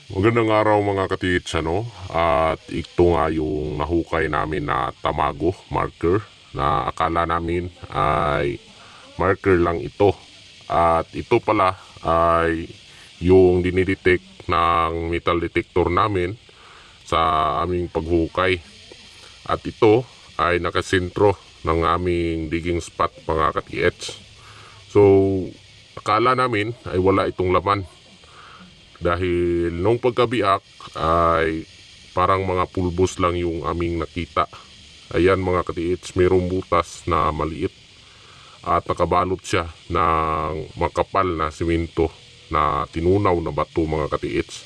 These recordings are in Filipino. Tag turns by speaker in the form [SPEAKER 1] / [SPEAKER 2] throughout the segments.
[SPEAKER 1] Magandang araw mga katits, ano? At ito nga yung nahukay namin na tamago marker na akala namin ay marker lang ito. At ito pala ay yung dinidetect ng metal detector namin sa aming paghukay. At ito ay nakasentro ng aming digging spot mga katits. So, akala namin ay wala itong laman dahil nung pagkabiak ay parang mga pulbos lang yung aming nakita. Ayan mga katiits, mayroong butas na maliit at nakabalot siya ng makapal na simento na tinunaw na bato mga katiits.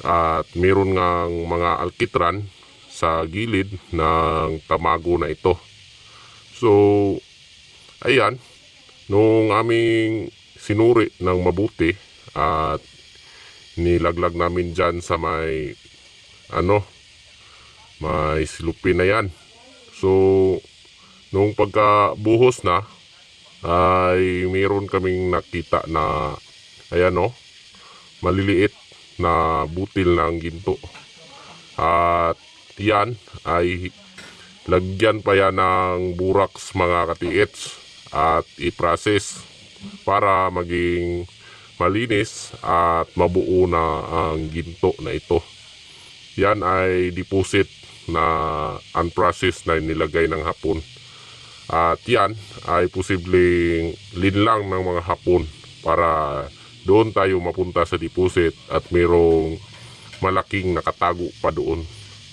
[SPEAKER 1] At mayroon ngang mga alkitran sa gilid ng tamago na ito. So, ayan, nung aming sinuri ng mabuti at nilaglag namin dyan sa may silupin na yan. So, nung pagkabuhos na, ay mayroon kaming nakita na, ayan maliliit na butil ng ginto. At yan ay lagyan pa yan ng buraks mga katiits at i-process para maging malinis at mabuo na ang ginto na ito. Yan ay deposit na unprocessed na nilagay ng Hapon. At yan ay posibleng linlang ng mga Hapon para doon tayo mapunta sa deposit at mayroong malaking nakatago pa doon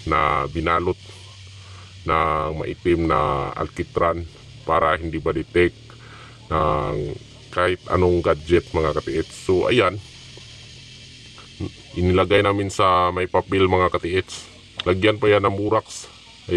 [SPEAKER 1] na binalot ng maitim na alkitran para hindi ba detect ng kahit anong gadget mga katiits. So ayan, inilagay namin sa may papel mga katiits. Lagyan pa yan ng buraks